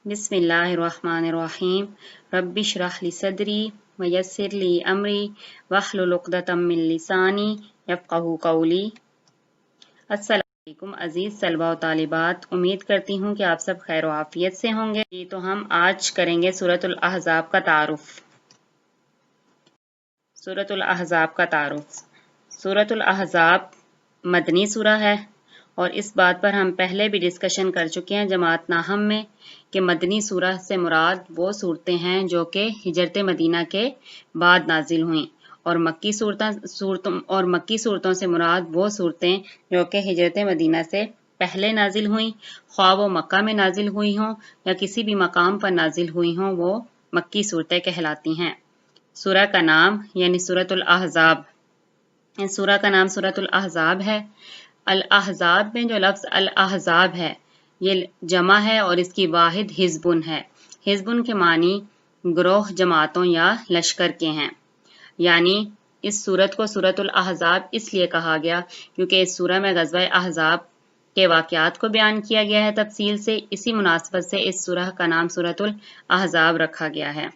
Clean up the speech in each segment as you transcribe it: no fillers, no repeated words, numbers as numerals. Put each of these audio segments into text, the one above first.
بسم اللہ الرحمن الرحیم رب اشرح لی صدری ویسر لی امری واحلل عقدۃ من لسانی یفقہوا قولی۔ السلام علیکم عزیز طلباء و طالبات، امید کرتی ہوں کہ آپ سب خیر و عافیت سے ہوں گے۔ تو ہم آج کریں گے سورۃ الاحزاب کا تعارف۔ سورۃ الاحزاب کا تعارف۔ سورۃ الاحزاب مدنی سورہ ہے، اور اس بات پر ہم پہلے بھی ڈسکشن کر چکے ہیں جماعت ناہم میں کہ مدنی سورہ سے مراد وہ صورتیں ہیں جو کہ ہجرت مدینہ کے بعد نازل ہوئیں، اور مکی صورتوں سے مراد وہ صورتیں جو کہ ہجرت مدینہ سے پہلے نازل ہوئیں، خواہ وہ مکہ میں نازل ہوئی ہوں یا کسی بھی مقام پر نازل ہوئی ہوں، وہ مکی صورتیں کہلاتی ہیں۔ سورہ کا نام یعنی سورۃ الاحزاب، اس سورہ کا نام سورۃ الاحزاب ہے۔ الاحزاب میں جو لفظ الاحزاب ہے یہ جمع ہے، اور اس کی واحد حزبن ہے۔ حزبن کے معنی گروہ، جماعتوں یا لشکر کے ہیں، یعنی اس سورت کو سورۃ الاحزاب اس لیے کہا گیا کیونکہ اس سورہ میں غزوہ احزاب کے واقعات کو بیان کیا گیا ہے تفصیل سے، اسی مناسبت سے اس سورہ کا نام سورۃ الاحزاب رکھا گیا ہے۔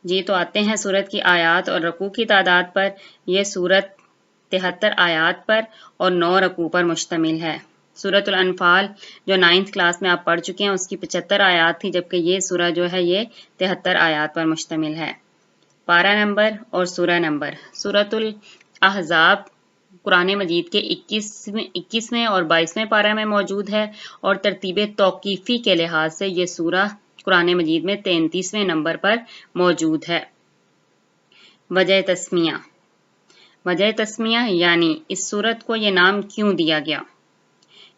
جی تو آتے ہیں سورت کی آیات اور رکوع کی تعداد پر۔ یہ سورت 73 آیات پر اور 9 رکوع پر مشتمل ہے۔ سورۃ الانفال جو 9th کلاس میں آپ پڑھ چکے ہیں، اس کی 75 آیات تھی، جبکہ یہ سورہ جو ہے یہ 73 آیات پر مشتمل ہے۔ پارہ نمبر اور سورہ نمبر۔ سورۃ الاحزاب قرآن مجید کے 21ویں اور 22ویں پارہ میں موجود ہے، اور ترتیب توقیفی کے لحاظ سے یہ سورہ قرآن مجید میں 33ویں نمبر پر موجود ہے۔ وجہ تسمیہ۔ وجہ تسمیہ یعنی اس سورت کو یہ نام کیوں دیا گیا؟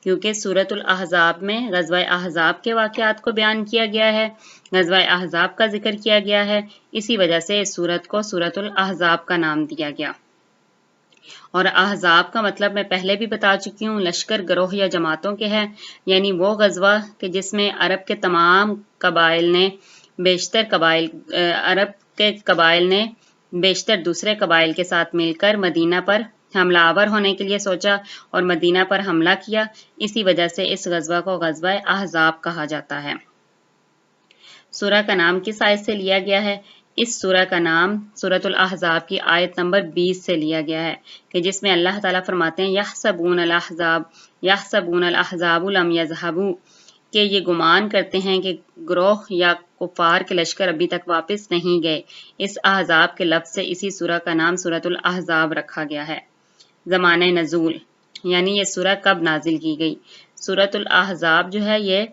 کیونکہ سورۃ الاحزاب میں غزوہ احزاب کے واقعات کو بیان کیا گیا ہے، غزوہ احزاب کا ذکر کیا گیا ہے، اسی وجہ سے اس سورت کو سورۃ الاحزاب کا نام دیا گیا۔ اور احزاب کا مطلب میں پہلے بھی بتا چکی ہوں، لشکر، گروہ یا جماعتوں کے ہے، یعنی وہ غزوہ کہ جس میں عرب کے تمام قبائل نے عرب کے قبائل نے بیشتر دوسرے قبائل کے ساتھ مل کر مدینہ پر حملہ آور ہونے کے لیے سوچا اور مدینہ پر حملہ کیا، اسی وجہ سے اس غزوہ کو غزوہ احزاب کہا جاتا ہے۔ سورہ کا نام کس آیت سے لیا گیا ہے؟ اس سورہ کا نام سورۃ الاحزاب کی آیت نمبر 20 سے لیا گیا ہے، کہ جس میں اللہ تعالیٰ فرماتے ہیں یحسبون الاحزاب لم یذهبوا، کہ یہ گمان کرتے ہیں کہ گروہ یا کفار کے لشکر ابھی تک واپس نہیں گئے۔ اس احزاب کے لفظ سے اسی سورہ کا نام سورۃ الاحزاب رکھا گیا ہے۔ زمانہ نزول یعنی یہ سورہ کب نازل کی گئی؟ سورۃ الاحزاب جو ہے یہ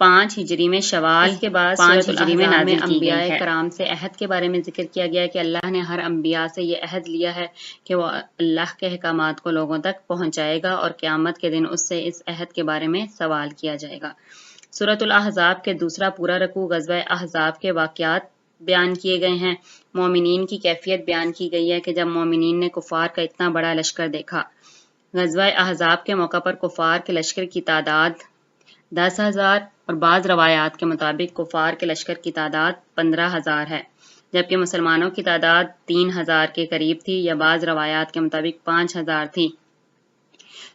5 ہجری میں شوال کے بعد 5 ہجری میں نازل کی گئی ہے۔ انبیاء کرام سے عہد کے بارے میں ذکر کیا گیا ہے کہ اللہ نے ہر انبیاء سے یہ عہد لیا ہے کہ وہ اللہ کے احکامات کو لوگوں تک پہنچائے گا، اور قیامت کے دن اس سے اس عہد کے بارے میں سوال کیا جائے گا۔ سورۃ الاحزاب کے دوسرا پورا رکوع غزوہ احزاب کے واقعات بیان کیے گئے ہیں۔ مومنین کی کیفیت بیان کی گئی ہے کہ جب مومنین نے کفار کا اتنا بڑا لشکر دیکھا۔ غزوہ احزاب کے موقع پر کفار کے لشکر کی تعداد 10,000 اور بعض روایات کے مطابق کفار کے لشکر کی تعداد 15,000 ہے، جبکہ مسلمانوں کی تعداد 3,000 کے قریب تھی، یا بعض روایات کے مطابق 5,000 تھی۔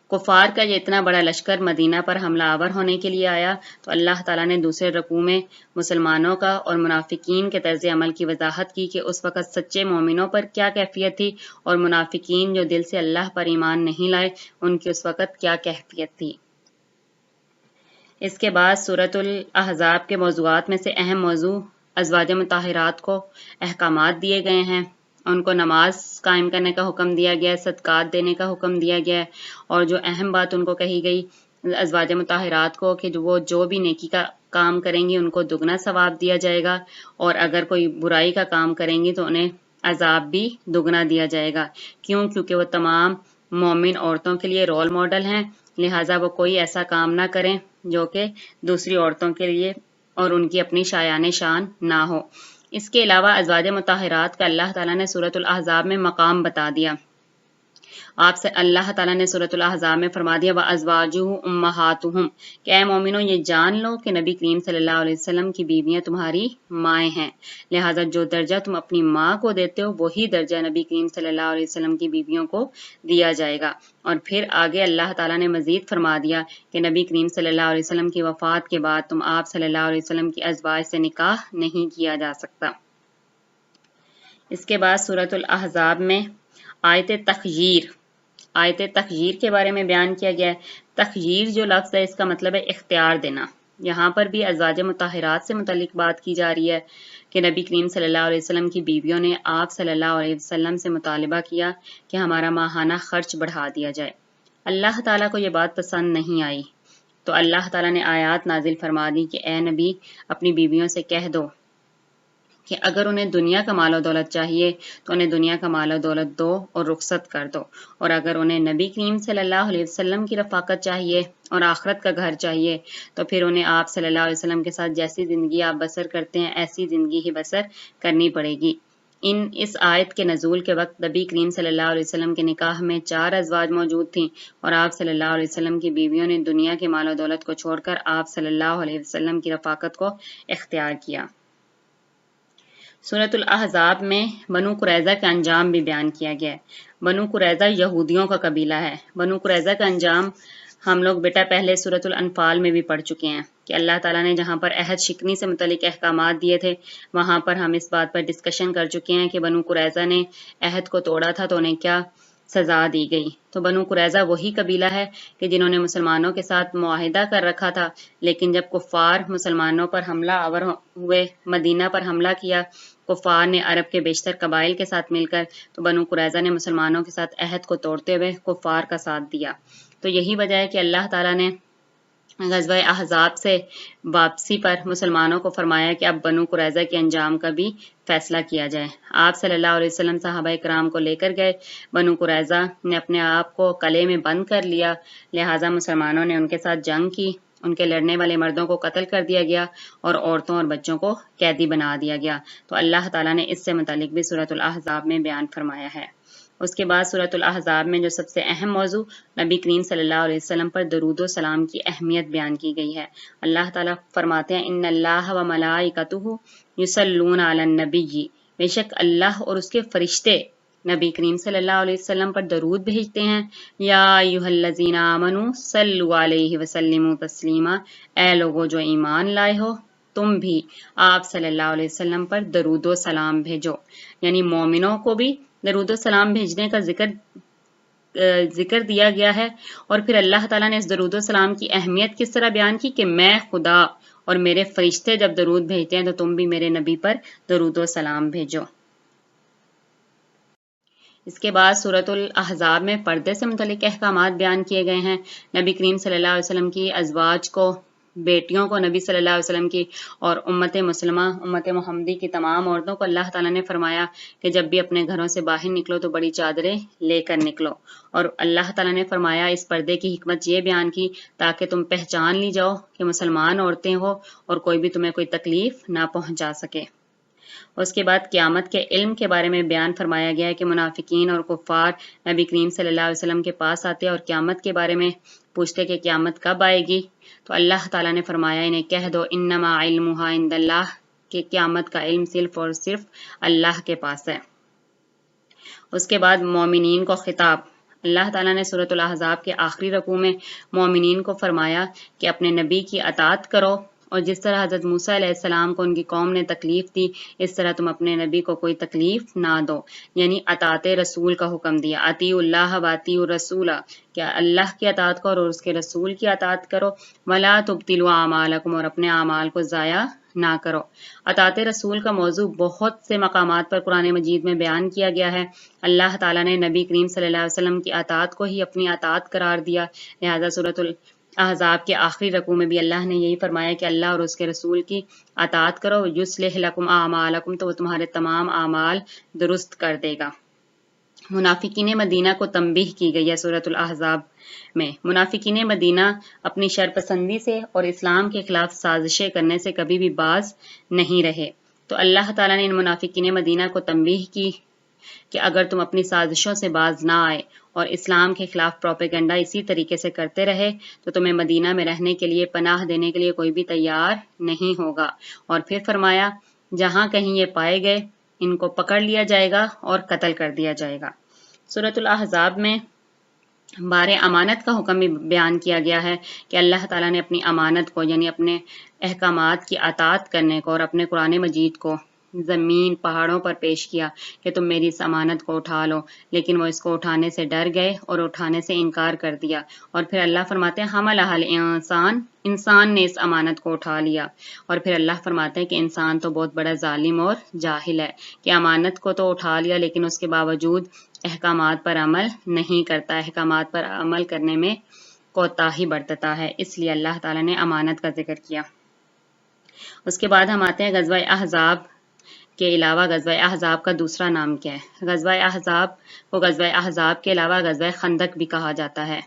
کفار کا یہ اتنا بڑا لشکر مدینہ پر حملہ آور ہونے کے لیے آیا تو اللہ تعالیٰ نے دوسرے رکوع میں مسلمانوں کا اور منافقین کے طرز عمل کی وضاحت کی کہ اس وقت سچے مومنوں پر کیا کیفیت تھی، اور منافقین جو دل سے اللہ پر ایمان نہیں لائے ان کی اس وقت کیا کیفیت تھی۔ اس کے بعد سورۃ الاحزاب کے موضوعات میں سے اہم موضوع ازواج مطہرات کو احکامات دیے گئے ہیں، ان کو نماز قائم کرنے کا حکم دیا گیا ہے، صدقات دینے کا حکم دیا گیا ہے، اور جو اہم بات ان کو کہی گئی ازواج مطہرات کو کہ وہ جو بھی نیکی کا کام کریں گی ان کو دگنا ثواب دیا جائے گا، اور اگر کوئی برائی کا کام کریں گی تو انہیں عذاب بھی دگنا دیا جائے گا۔ کیوں؟ کیونکہ وہ تمام مومن عورتوں کے لیے رول ماڈل ہیں، لہٰذا وہ کوئی ایسا کام نہ کریں جو کہ دوسری عورتوں کے لیے اور ان کی اپنی شایان شان نہ ہو۔ اس کے علاوہ ازواج مطہرات کا اللہ تعالیٰ نے سورۃ الاحزاب میں مقام بتا دیا آپ سے اللہ تعالیٰ نے سورۃ الاحزاب میں فرما دیا وَأَزْوَاجُهُ أُمَّهَاتُهُمْ کہ اے مومنوں یہ جان لو کہ نبی کریم صلی اللہ علیہ وسلم کی بیویاں تمہاری مائیں ہیں، لہٰذا جو درجہ تم اپنی ماں کو دیتے ہو وہی درجہ نبی کریم صلی اللہ علیہ وسلم کی بیویوں کو دیا جائے گا۔ اور پھر آگے اللہ تعالیٰ نے مزید فرما دیا کہ نبی کریم صلی اللہ علیہ وسلم کی وفات کے بعد تم آپ صلی اللہ علیہ وسلم کی ازواج سے نکاح نہیں کیا جا سکتا۔ اس کے بعد سورۃ الاحزاب میں آیت تخییر کے بارے میں بیان کیا گیا ہے۔ تخییر جو لفظ ہے اس کا مطلب ہے اختیار دینا۔ یہاں پر بھی ازواج مطہرات سے متعلق بات کی جا رہی ہے کہ نبی کریم صلی اللہ علیہ وسلم کی بیویوں نے آپ صلی اللہ علیہ وسلم سے مطالبہ کیا کہ ہمارا ماہانہ خرچ بڑھا دیا جائے۔ اللہ تعالیٰ کو یہ بات پسند نہیں آئی تو اللہ تعالیٰ نے آیات نازل فرما دی کہ اے نبی اپنی بیویوں سے کہہ دو کہ اگر انہیں دنیا کا مال و دولت چاہیے تو انہیں دنیا کا مال و دولت دو اور رخصت کر دو، اور اگر انہیں نبی کریم صلی اللہ علیہ وسلم کی رفاقت چاہیے اور آخرت کا گھر چاہیے تو پھر انہیں آپ صلی اللہ علیہ وسلم کے ساتھ جیسی زندگی آپ بسر کرتے ہیں ایسی زندگی ہی بسر کرنی پڑے گی۔ اس آیت کے نزول کے وقت نبی کریم صلی اللہ علیہ وسلم کے نکاح میں 4 ازواج موجود تھیں اور آپ صلی اللہ علیہ وسلم کی بیویوں نے دنیا کے مال و دولت کو چھوڑ کر آپ صلی اللہ علیہ وسلم کی رفاقت کو اختیار کیا۔ سورۃ الاحزاب میں بنو قریظہ کا انجام بھی بیان کیا گیا ہے۔ بنو قریظہ یہودیوں کا قبیلہ ہے۔ بنو قریظہ کا انجام ہم لوگ بیٹا پہلے سورۃ الانفال میں بھی پڑھ چکے ہیں کہ اللہ تعالیٰ نے جہاں پر عہد شکنی سے متعلق احکامات دیے تھے وہاں پر ہم اس بات پر ڈسکشن کر چکے ہیں کہ بنو قریظہ نے عہد کو توڑا تھا تو انہیں کیا سزا دی گئی۔ تو بنو قریظہ وہی قبیلہ ہے کہ جنہوں نے مسلمانوں کے ساتھ معاہدہ کر رکھا تھا، لیکن جب کفار مسلمانوں پر حملہ آور ہوئے، مدینہ پر حملہ کیا کفار نے عرب کے بیشتر قبائل کے ساتھ مل کر، تو بنو قریظہ نے مسلمانوں کے ساتھ عہد کو توڑتے ہوئے کفار کا ساتھ دیا۔ تو یہی وجہ ہے کہ اللہ تعالیٰ نے غزوہ احزاب سے واپسی پر مسلمانوں کو فرمایا کہ اب بنو قریظہ کے انجام کا بھی فیصلہ کیا جائے۔ آپ صلی اللہ علیہ وسلم صحابہ کرام کو لے کر گئے، بنو قریظہ نے اپنے آپ کو قلعے میں بند کر لیا، لہٰذا مسلمانوں نے ان کے ساتھ جنگ کی، ان کے لڑنے والے مردوں کو قتل کر دیا گیا اور عورتوں اور بچوں کو قیدی بنا دیا گیا۔ تو اللہ تعالیٰ نے اس سے متعلق بھی سورۃ الاحزاب میں بیان فرمایا ہے۔ اس کے بعد سورۃ الاحزاب میں جو سب سے اہم موضوع نبی کریم صلی اللہ علیہ وسلم پر درود و سلام کی اہمیت بیان کی گئی ہے۔ اللہ تعالیٰ فرماتے ہیں ان اللہ و ملائکتہ یصلون علی النبی، بے شک اللہ اور اس کے فرشتے نبی کریم صلی اللہ علیہ وسلم پر درود بھیجتے ہیں۔ یا ایھا الذین آمنوا صلوا علیہ وسلموا تسلیما، اے لوگو جو ایمان لائے ہو تم بھی آپ صلی اللہ علیہ وسلم پر درود و سلام بھیجو۔ یعنی مومنوں کو بھی درود و سلام بھیجنے کا ذکر دیا گیا ہے، اور پھر اللہ تعالیٰ نے اس درود و سلام کی اہمیت کس طرح بیان کی کہ میں خدا اور میرے فرشتے جب درود بھیجتے ہیں تو تم بھی میرے نبی پر درود و سلام بھیجو۔ اس کے بعد سورۃ الاحزاب میں پردے سے متعلق احکامات بیان کیے گئے ہیں۔ نبی کریم صلی اللہ علیہ وسلم کی ازواج کو، بیٹیوں کو، نبی صلی اللہ علیہ وسلم کی اور امت مسلمہ، امت محمدی کی تمام عورتوں کو اللہ تعالیٰ نے فرمایا کہ جب بھی اپنے گھروں سے باہر نکلو تو بڑی چادریں لے کر نکلو، اور اللہ تعالیٰ نے فرمایا اس پردے کی حکمت یہ بیان کی تاکہ تم پہچان لی جاؤ کہ مسلمان عورتیں ہو اور کوئی بھی تمہیں کوئی تکلیف نہ پہنچا سکے۔ اس کے بعد قیامت کے علم کے بارے میں بیان فرمایا گیا ہے کہ منافقین اور کفار نبی کریم صلی اللہ علیہ وسلم کے پاس آتے اور قیامت کے بارے میں پوچھتے کہ قیامت کب آئے گی، تو اللہ تعالیٰ نے فرمایا انہیں کہہ دو انما علمھا عند اللہ، کہ قیامت کا علم صرف اور صرف اللہ کے پاس ہے۔ اس کے بعد مومنین کو خطاب، اللہ تعالیٰ نے سورۃ الاحزاب کے آخری رکوع میں مومنین کو فرمایا کہ اپنے نبی کی اطاعت کرو، اور جس طرح حضرت موسیٰ علیہ السلام کو ان کی قوم نے تکلیف دی اس طرح تم اپنے نبی کو کوئی تکلیف نہ دو، یعنی اطاعت رسول کا حکم دیا، اطیعوا اللہ و اطیعوا الرسول، کیا اللہ کی اطاعت کرو اور اس کے رسول کی اطاعت کرو، ولا تبطلوا اعمالکم، اور اپنے اعمال کو ضائع نہ کرو۔ اطاعت رسول کا موضوع بہت سے مقامات پر قرآن مجید میں بیان کیا گیا ہے۔ اللہ تعالیٰ نے نبی کریم صلی اللہ علیہ وسلم کی اطاعت کو ہی اپنی اطاعت قرار دیا، لہذا سورۃ الاحزاب کے آخری رکوع میں بھی اللہ نے یہی فرمایا کہ اللہ اور اس کے رسول کی اطاعت کرو، یصلح لکم اعمالکم، تو وہ تمہارے تمام اعمال درست کر دے گا۔ منافقین مدینہ کو تنبیہ کی گئی ہے سورۃ الاحزاب میں۔ منافقین مدینہ اپنی شرپسندی سے اور اسلام کے خلاف سازشیں کرنے سے کبھی بھی باز نہیں رہے، تو اللہ تعالیٰ نے ان منافقین مدینہ کو تنبیہ کی کہ اگر تم اپنی سازشوں سے باز نہ آئے اور اسلام کے خلاف پروپیگنڈا اسی طریقے سے کرتے رہے تو تمہیں مدینہ میں رہنے کے لیے پناہ دینے کے لیے کوئی بھی تیار نہیں ہوگا۔ اور پھر فرمایا جہاں کہیں یہ پائے گئے ان کو پکڑ لیا جائے گا اور قتل کر دیا جائے گا۔ سورۃ الاحزاب میں بارے امانت کا حکم بھی بیان کیا گیا ہے کہ اللہ تعالیٰ نے اپنی امانت کو یعنی اپنے احکامات کی اطاعت کرنے کو اور اپنے قرآن مجید کو زمین پہاڑوں پر پیش کیا کہ تم میری اس امانت کو اٹھا لو، لیکن وہ اس کو اٹھانے سے ڈر گئے اور اٹھانے سے انکار کر دیا۔ اور پھر اللہ فرماتے ہیں حملہ الانسان، انسان نے اس امانت کو اٹھا لیا۔ اور پھر اللہ فرماتے ہیں کہ انسان تو بہت بڑا ظالم اور جاہل ہے کہ امانت کو تو اٹھا لیا لیکن اس کے باوجود احکامات پر عمل نہیں کرتا، احکامات پر عمل کرنے میں کوتاہی برتتا ہے۔ اس لیے اللہ تعالیٰ نے امانت کا ذکر کیا۔ اس کے بعد ہم آتے ہیں غزوہ احزاب کے علاوہ غزوہ احزاب کا دوسرا نام کیا ہے؟ غزوہ احزاب کو غزوہ احزاب کے علاوہ غزوہ خندق بھی کہا جاتا ہے۔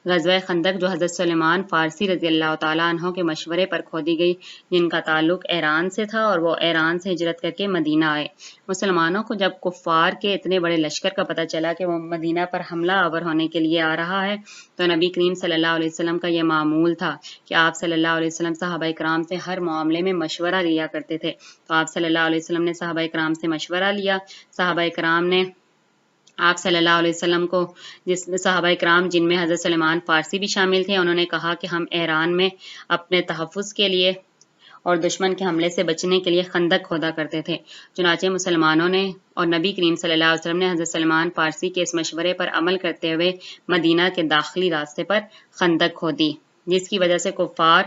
غزوہ خندق جو حضرت سلیمان فارسی رضی اللہ تعالیٰ عنہ کے مشورے پر کھودی گئی، جن کا تعلق ایران سے تھا اور وہ ایران سے ہجرت کر کے مدینہ آئے۔ مسلمانوں کو جب کفار کے اتنے بڑے لشکر کا پتہ چلا کہ وہ مدینہ پر حملہ آور ہونے کے لیے آ رہا ہے تو نبی کریم صلی اللہ علیہ وسلم کا یہ معمول تھا کہ آپ صلی اللہ علیہ وسلم صحابہ کرام سے ہر معاملے میں مشورہ لیا کرتے تھے۔ تو آپ صلی اللہ علیہ وسلم نے صحابہ کرام سے مشورہ لیا۔ صحابہ کرام نے آپ صلی اللہ علیہ وسلم کو، جس میں صحابہ کرام جن میں حضرت سلیمان فارسی بھی شامل تھے، انہوں نے کہا کہ ہم ایران میں اپنے تحفظ کے لیے اور دشمن کے حملے سے بچنے کے لیے خندق کھودا کرتے تھے۔ چنانچہ مسلمانوں نے اور نبی کریم صلی اللہ علیہ وسلم نے حضرت سلیمان فارسی کے اس مشورے پر عمل کرتے ہوئے مدینہ کے داخلی راستے پر خندق کھودی، جس کی وجہ سے کفار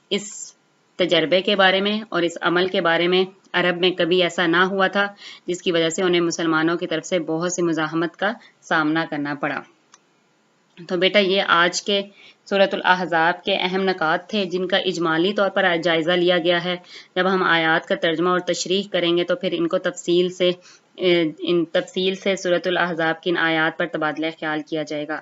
اس تجربے کے بارے میں اور اس عمل کے بارے میں عرب میں کبھی ایسا نہ ہوا تھا، جس کی وجہ سے انہیں مسلمانوں کی طرف سے بہت سی مزاحمت کا سامنا کرنا پڑا۔ تو بیٹا یہ آج کے سورۃ الاحزاب کے اہم نکات تھے جن کا اجمالی طور پر جائزہ لیا گیا ہے۔ جب ہم آیات کا ترجمہ اور تشریح کریں گے تو پھر ان کو تفصیل سے سورۃ الاحزاب کی ان آیات پر تبادلہ خیال کیا جائے گا۔